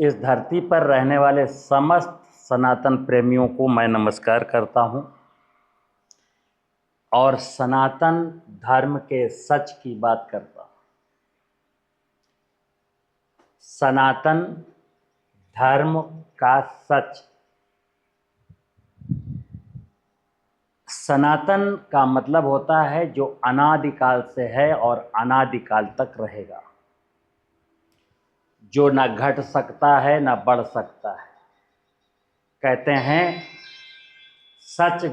इस धरती पर रहने वाले समस्त सनातन प्रेमियों को मैं नमस्कार करता हूं और सनातन धर्म के सच की बात करता हूं। सनातन धर्म का सच। सनातन का मतलब होता है जो अनादिकाल से है और अनादिकाल तक रहेगा, जो न घट सकता है न बढ़ सकता है। कहते हैं सच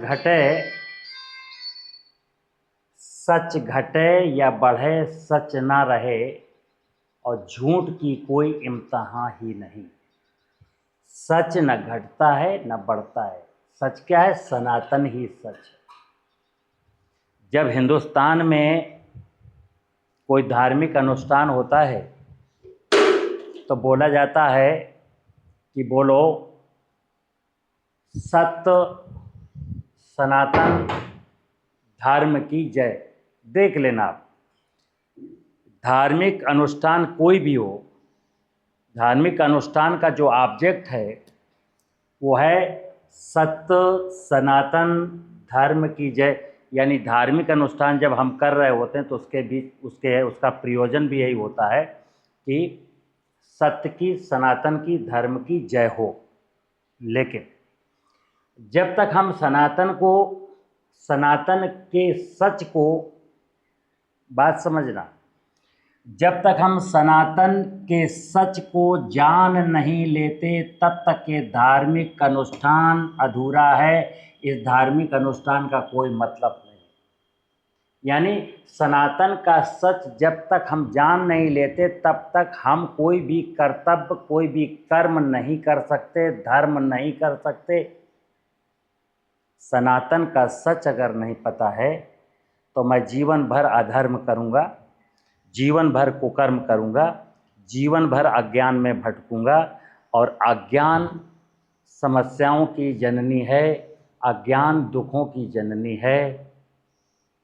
घटे या बढ़े, सच ना रहे और झूठ की कोई इम्तहां ही नहीं। सच न घटता है न बढ़ता है। सच क्या है? सनातन ही सच है। जब हिंदुस्तान में कोई धार्मिक अनुष्ठान होता है तो बोला जाता है कि बोलो सत्य सनातन धर्म की जय। देख लेना आप, धार्मिक अनुष्ठान कोई भी हो, धार्मिक अनुष्ठान का जो ऑब्जेक्ट है वो है सत्य सनातन धर्म की जय। यानी धार्मिक अनुष्ठान जब हम कर रहे होते हैं तो उसका प्रयोजन भी यही होता है कि सत्य की, सनातन की, धर्म की जय हो। लेकिन जब तक हम सनातन के सच को, बात समझना, जब तक हम सनातन के सच को जान नहीं लेते तब तक ये धार्मिक अनुष्ठान अधूरा है। इस धार्मिक अनुष्ठान का कोई मतलब नहीं। यानी सनातन का सच जब तक हम जान नहीं लेते तब तक हम कोई भी कर्तव्य, कोई भी कर्म नहीं कर सकते, धर्म नहीं कर सकते। सनातन का सच अगर नहीं पता है तो मैं जीवन भर अधर्म करूँगा, जीवन भर कुकर्म करूँगा, जीवन भर अज्ञान में भटकूँगा। और अज्ञान समस्याओं की जननी है, अज्ञान दुखों की जननी है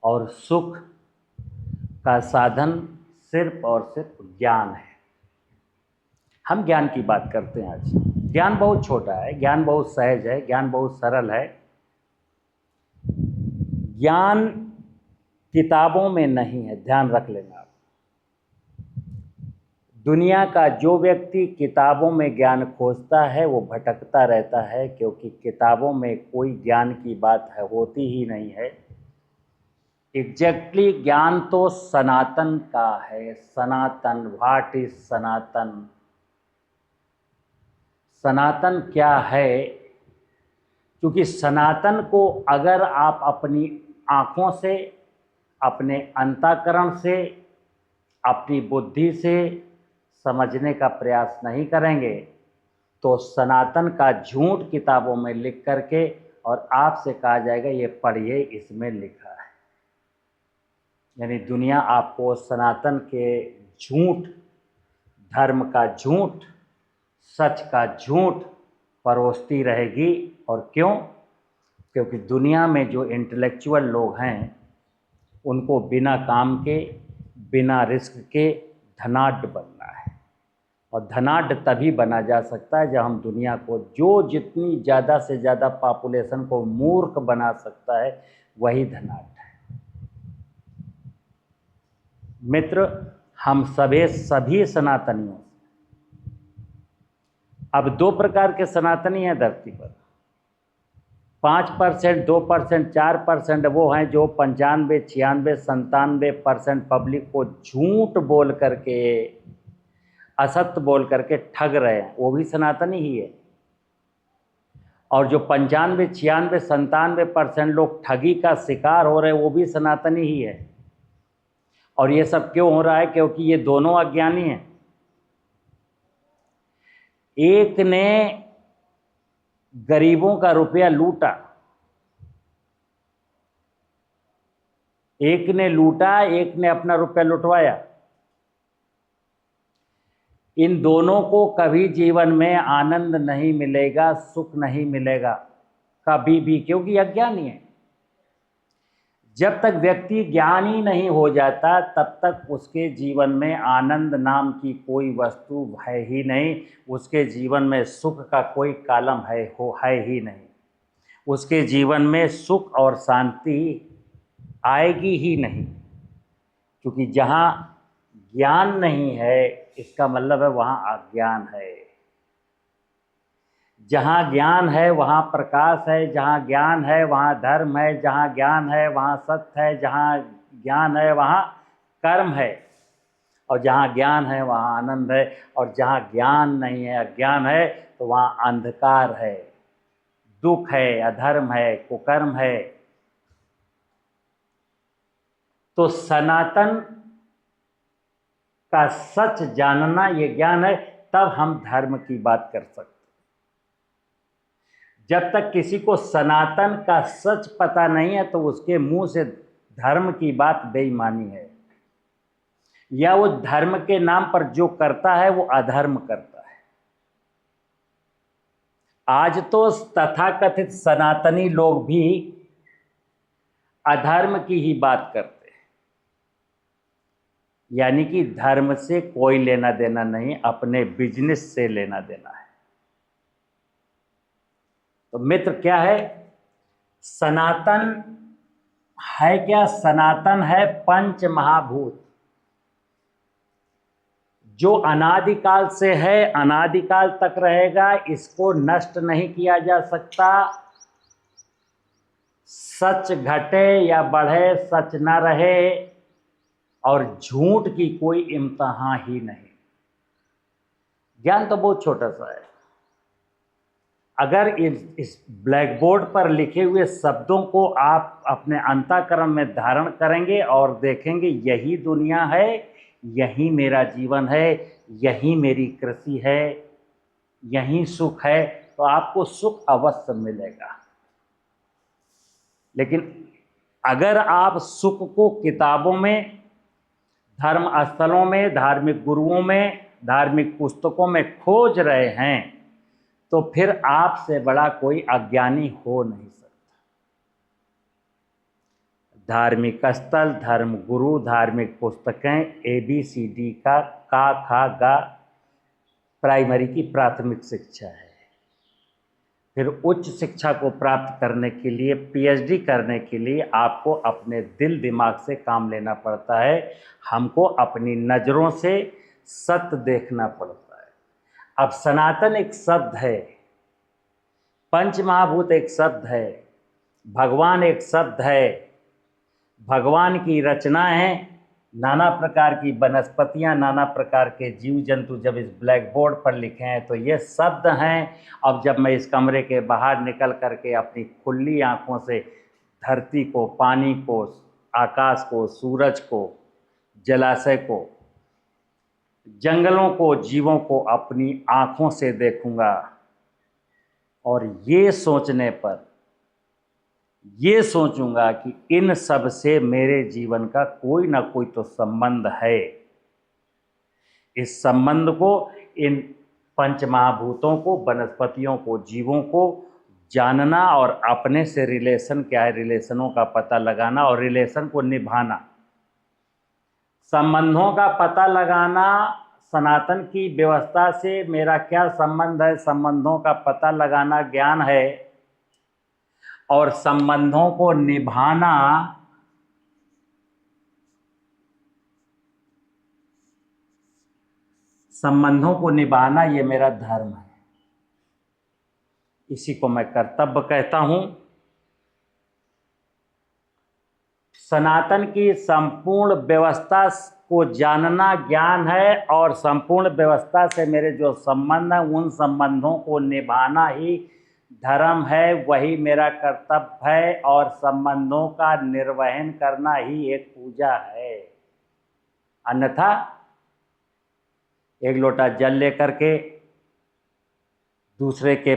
और सुख का साधन सिर्फ और सिर्फ ज्ञान है। हम ज्ञान की बात करते हैं आज। ज्ञान बहुत छोटा है, ज्ञान बहुत सहज है, ज्ञान बहुत सरल है। ज्ञान किताबों में नहीं है, ध्यान रख लेना आप। दुनिया का जो व्यक्ति किताबों में ज्ञान खोजता है वो भटकता रहता है, क्योंकि किताबों में कोई ज्ञान की बात होती ही नहीं है। एग्जैक्टली ज्ञान तो सनातन का है। सनातन, व्हाट इज सनातन? सनातन क्या है? क्योंकि सनातन को अगर आप अपनी आँखों से, अपने अंतःकरण से, अपनी बुद्धि से समझने का प्रयास नहीं करेंगे तो सनातन का झूठ किताबों में लिख करके और आपसे कहा जाएगा ये पढ़िए, इसमें लिखा है। यानी दुनिया आपको सनातन के झूठ, धर्म का झूठ, सच का झूठ परोसती रहेगी। और क्यों? क्योंकि दुनिया में जो इंटेलेक्चुअल लोग हैं उनको बिना काम के, बिना रिस्क के धनाढ्य बनना है। और धनाढ्य तभी बना जा सकता है जब हम दुनिया को, जो जितनी ज़्यादा से ज़्यादा पॉपुलेशन को मूर्ख बना सकता है वही धनाढ्य है। मित्र, हम सभी सनातनियों, अब दो प्रकार के सनातनी हैं धरती पर। 5%, 2%, 4% वो हैं जो 95, 96, 97% पब्लिक को झूठ बोल करके, असत्य बोल करके ठग रहे हैं, वो भी सनातनी ही है। और जो 95, 96, 97% लोग ठगी का शिकार हो रहे हैं वो भी सनातनी ही है। और ये सब क्यों हो रहा है? क्योंकि ये दोनों अज्ञानी हैं। एक ने गरीबों का रुपया लूटा, एक ने लूटा, एक ने अपना रुपया लुटवाया। इन दोनों को कभी जीवन में आनंद नहीं मिलेगा, सुख नहीं मिलेगा कभी भी, क्योंकि अज्ञानी है। जब तक व्यक्ति ज्ञानी नहीं हो जाता तब तक उसके जीवन में आनंद नाम की कोई वस्तु है ही नहीं, उसके जीवन में सुख का कोई कालम है ही नहीं, उसके जीवन में सुख और शांति आएगी ही नहीं। क्योंकि जहाँ ज्ञान नहीं है इसका मतलब है वहाँ अज्ञान है। जहाँ ज्ञान है वहाँ प्रकाश है, जहाँ ज्ञान है वहाँ धर्म है, जहाँ ज्ञान है वहाँ सत्य है, जहाँ ज्ञान है वहाँ कर्म है, और जहाँ ज्ञान है वहाँ आनंद है, और जहाँ ज्ञान नहीं है अज्ञान है तो वहाँ अंधकार है, दुख है, अधर्म है, कुकर्म है। तो सनातन का सच जानना ये ज्ञान है, तब हम धर्म की बात कर सकते। जब तक किसी को सनातन का सच पता नहीं है तो उसके मुंह से धर्म की बात बेईमानी है, या वो धर्म के नाम पर जो करता है वो अधर्म करता है। आज तो तथाकथित सनातनी लोग भी अधर्म की ही बात करते हैं, यानी कि धर्म से कोई लेना देना नहीं, अपने बिजनेस से लेना देना है। तो मित्र क्या है सनातन? है क्या सनातन? है पंच महाभूत, जो अनादिकाल से है, अनादिकाल तक रहेगा, इसको नष्ट नहीं किया जा सकता। सच घटे या बढ़े, सच न रहे, और झूठ की कोई इम्तिहान ही नहीं। ज्ञान तो बहुत छोटा सा है। अगर इस ब्लैक बोर्ड पर लिखे हुए शब्दों को आप अपने अंतःकरण में धारण करेंगे और देखेंगे यही दुनिया है, यही मेरा जीवन है, यही मेरी कृषि है, यही सुख है, तो आपको सुख अवश्य मिलेगा। लेकिन अगर आप सुख को किताबों में, धर्म स्थलों में, धार्मिक गुरुओं में, धार्मिक पुस्तकों में खोज रहे हैं तो फिर आपसे बड़ा कोई अज्ञानी हो नहीं सकता। धार्मिक स्थल, धर्म गुरु, धार्मिक पुस्तकें, ABCD का खा गा प्राइमरी की प्राथमिक शिक्षा है। फिर उच्च शिक्षा को प्राप्त करने के लिए, PhD करने के लिए आपको अपने दिल दिमाग से काम लेना पड़ता है। हमको अपनी नज़रों से सत्य देखना पड़ता है। अब सनातन एक शब्द है, पंच महाभूत एक शब्द है, भगवान एक शब्द है, भगवान की रचना है, नाना प्रकार की वनस्पतियाँ, नाना प्रकार के जीव जंतु जब इस ब्लैक बोर्ड पर लिखे हैं तो ये शब्द हैं। अब जब मैं इस कमरे के बाहर निकल करके अपनी खुली आँखों से धरती को, पानी को, आकाश को, सूरज को, जलाशय को, जंगलों को, जीवों को अपनी आँखों से देखूंगा, और ये सोचने पर ये सोचूंगा कि इन सब से मेरे जीवन का कोई ना कोई तो संबंध है। इस संबंध को, इन पंच महाभूतों को, वनस्पतियों को, जीवों को जानना और अपने से रिलेशन क्या है, रिलेशनों का पता लगाना और रिलेशन को निभाना, संबंधों का पता लगाना। सनातन की व्यवस्था से मेरा क्या संबंध है, संबंधों का पता लगाना ज्ञान है, और संबंधों को निभाना ये मेरा धर्म है। इसी को मैं कर्तव्य कहता हूं। सनातन की संपूर्ण व्यवस्था को जानना ज्ञान है, और संपूर्ण व्यवस्था से मेरे जो संबंध हैं उन संबंधों को निभाना ही धर्म है, वही मेरा कर्तव्य है, और संबंधों का निर्वहन करना ही एक पूजा है। अन्यथा एक लोटा जल लेकर के दूसरे के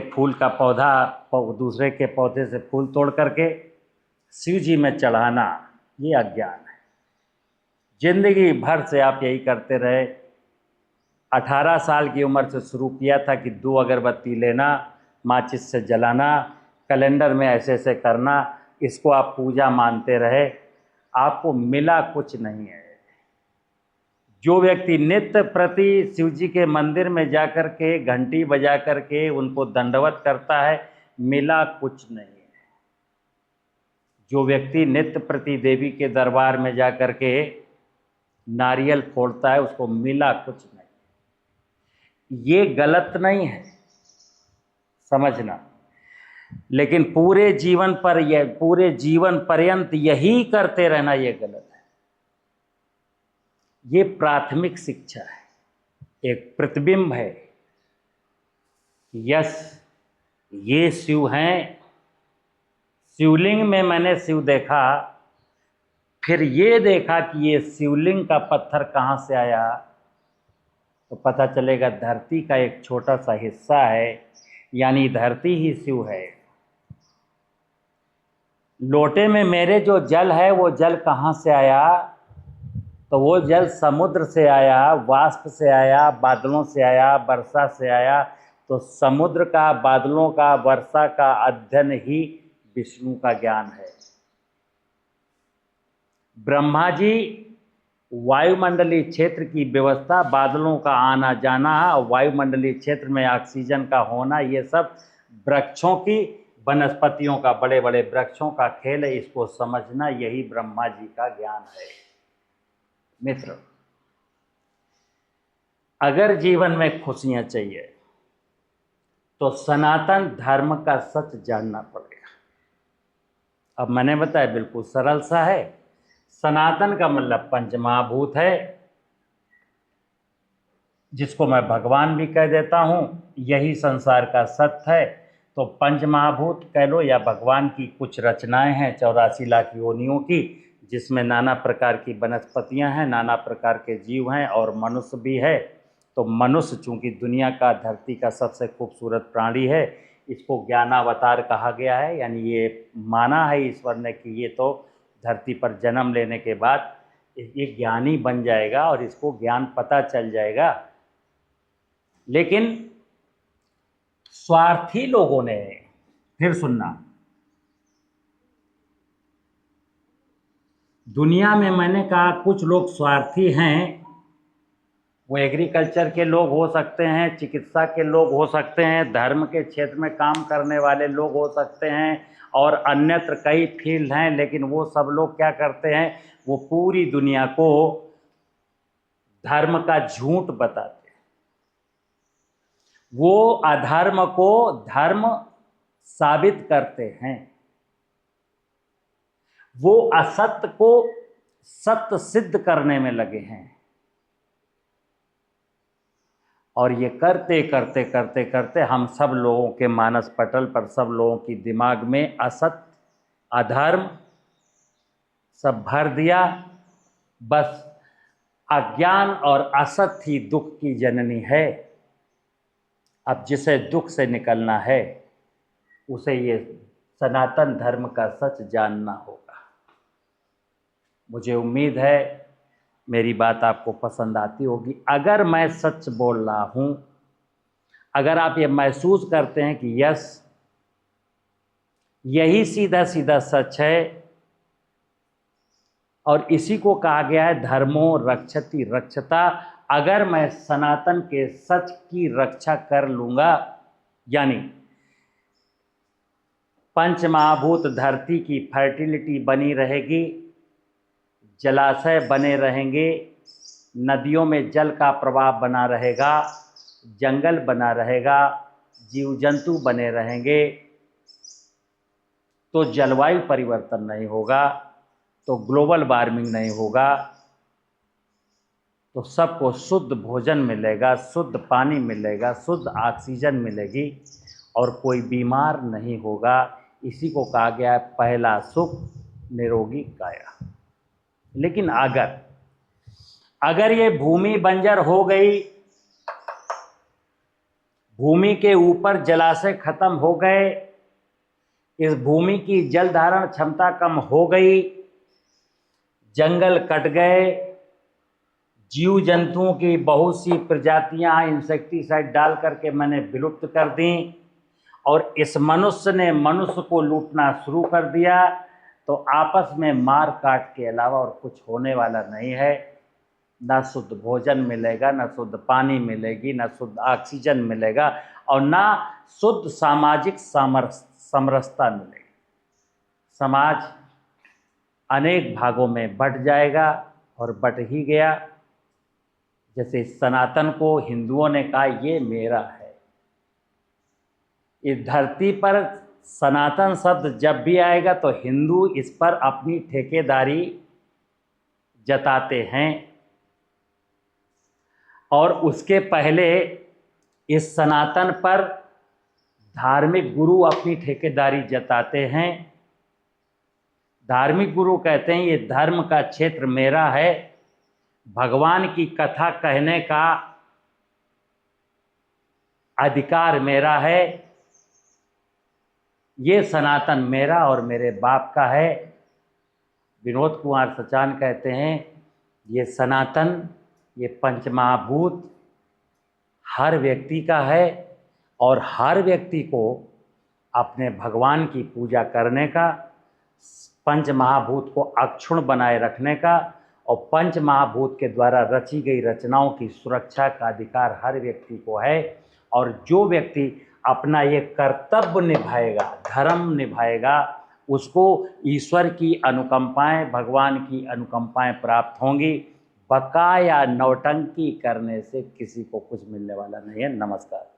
पौधे से फूल तोड़ करके शिव जी में चढ़ाना, ये अज्ञान है। जिंदगी भर से आप यही करते रहे। 18 साल की उम्र से शुरू किया था कि 2 अगरबत्ती लेना, माचिस से जलाना, कैलेंडर में ऐसे ऐसे करना, इसको आप पूजा मानते रहे। आपको मिला कुछ नहीं है। जो व्यक्ति नित्य प्रति शिव जी के मंदिर में जाकर के घंटी बजा करके उनको दंडवत करता है, मिला कुछ नहीं है। जो व्यक्ति नित्य प्रति देवी के दरबार में जाकर के नारियल फोड़ता है, उसको मिला कुछ नहीं। ये गलत नहीं है, समझना। लेकिन पूरे जीवन पर्यंत यही करते रहना, ये गलत है। ये प्राथमिक शिक्षा है, एक प्रतिबिंब है। यस, ये शिव हैं। शिवलिंग में मैंने शिव देखा, फिर ये देखा कि ये शिवलिंग का पत्थर कहाँ से आया, तो पता चलेगा धरती का एक छोटा सा हिस्सा है, यानी धरती ही शिव है। लोटे में मेरे जो जल है, वो जल कहाँ से आया, तो वो जल समुद्र से आया, वाष्प से आया, बादलों से आया, वर्षा से आया। तो समुद्र का, बादलों का, वर्षा का अध्ययन ही विष्णु का ज्ञान है। ब्रह्मा जी वायुमंडलीय क्षेत्र की व्यवस्था, बादलों का आना जाना, वायुमंडलीय क्षेत्र में ऑक्सीजन का होना, ये सब वृक्षों की, वनस्पतियों का, बड़े बड़े वृक्षों का खेल है। इसको समझना, यही ब्रह्मा जी का ज्ञान है। मित्र, अगर जीवन में खुशियां चाहिए तो सनातन धर्म का सच जानना पड़ेगा। अब मैंने बताया, बिल्कुल सरल सा है। सनातन का मतलब पंचमहाभूत है, जिसको मैं भगवान भी कह देता हूँ। यही संसार का सत्य है। तो पंचमहाभूत कह लो या भगवान की कुछ रचनाएं हैं 84 लाख योनियों की, जिसमें नाना प्रकार की वनस्पतियां हैं, नाना प्रकार के जीव हैं और मनुष्य भी है। तो मनुष्य चूंकि दुनिया का, धरती का सबसे खूबसूरत प्राणी है, इसको ज्ञानावतार कहा गया है। यानी ये माना है ईश्वर ने कि ये तो धरती पर जन्म लेने के बाद ये ज्ञानी बन जाएगा और इसको ज्ञान पता चल जाएगा। लेकिन स्वार्थी लोगों ने, फिर सुनना, दुनिया में मैंने कहा कुछ लोग स्वार्थी हैं। वो एग्रीकल्चर के लोग हो सकते हैं, चिकित्सा के लोग हो सकते हैं, धर्म के क्षेत्र में काम करने वाले लोग हो सकते हैं, और अन्यत्र कई फील्ड हैं। लेकिन वो सब लोग क्या करते हैं, वो पूरी दुनिया को धर्म का झूठ बताते हैं। वो अधर्म को धर्म साबित करते हैं। वो असत्य को सत्य सिद्ध करने में लगे हैं। और ये करते करते करते करते हम सब लोगों के मानस पटल पर, सब लोगों की दिमाग में असत्य, अधर्म सब भर दिया। बस अज्ञान और असत्य ही दुख की जननी है। अब जिसे दुख से निकलना है, उसे ये सनातन धर्म का सच जानना होगा। मुझे उम्मीद है मेरी बात आपको पसंद आती होगी। अगर मैं सच बोल रहा हूँ, अगर आप ये महसूस करते हैं कि यस, यही सीधा सीधा सच है और इसी को कहा गया है धर्मो रक्षति रक्षता, अगर मैं सनातन के सच की रक्षा कर लूँगा, यानी पंचमहाभूत धरती की फर्टिलिटी बनी रहेगी, जलाशय बने रहेंगे, नदियों में जल का प्रवाह बना रहेगा, जंगल बना रहेगा, जीव जंतु बने रहेंगे, तो जलवायु परिवर्तन नहीं होगा, तो ग्लोबल वार्मिंग नहीं होगा, तो सबको शुद्ध भोजन मिलेगा, शुद्ध पानी मिलेगा, शुद्ध ऑक्सीजन मिलेगी और कोई बीमार नहीं होगा। इसी को कहा गया है पहला सुख निरोगी काया। लेकिन अगर ये भूमि बंजर हो गई, भूमि के ऊपर जलाशय खत्म हो गए, इस भूमि की जल धारण क्षमता कम हो गई, जंगल कट गए, जीव जंतुओं की बहुत सी प्रजातियां इंसेक्टिसाइड डाल करके मैंने विलुप्त कर दी, और इस मनुष्य ने मनुष्य को लूटना शुरू कर दिया, तो आपस में मार काट के अलावा और कुछ होने वाला नहीं है। ना शुद्ध भोजन मिलेगा, ना शुद्ध पानी मिलेगी, ना शुद्ध ऑक्सीजन मिलेगा और ना शुद्ध सामाजिक समरसता मिलेगी। समाज अनेक भागों में बंट जाएगा और बंट ही गया। जैसे सनातन को हिंदुओं ने कहा ये मेरा है। इस धरती पर सनातन शब्द जब भी आएगा तो हिंदू इस पर अपनी ठेकेदारी जताते हैं और उसके पहले इस सनातन पर धार्मिक गुरु अपनी ठेकेदारी जताते हैं। धार्मिक गुरु कहते हैं ये धर्म का क्षेत्र मेरा है, भगवान की कथा कहने का अधिकार मेरा है, ये सनातन मेरा और मेरे बाप का है। विनोद कुमार सचान कहते हैं ये सनातन, ये पंचमहाभूत हर व्यक्ति का है और हर व्यक्ति को अपने भगवान की पूजा करने का, पंच महाभूत को अक्षुण्ण बनाए रखने का और पंच महाभूत के द्वारा रची गई रचनाओं की सुरक्षा का अधिकार हर व्यक्ति को है। और जो व्यक्ति अपना ये कर्तव्य निभाएगा, धर्म निभाएगा, उसको ईश्वर की अनुकंपाएं, भगवान की अनुकंपाएं प्राप्त होंगी। बकाया नौटंकी करने से किसी को कुछ मिलने वाला नहीं है। नमस्कार।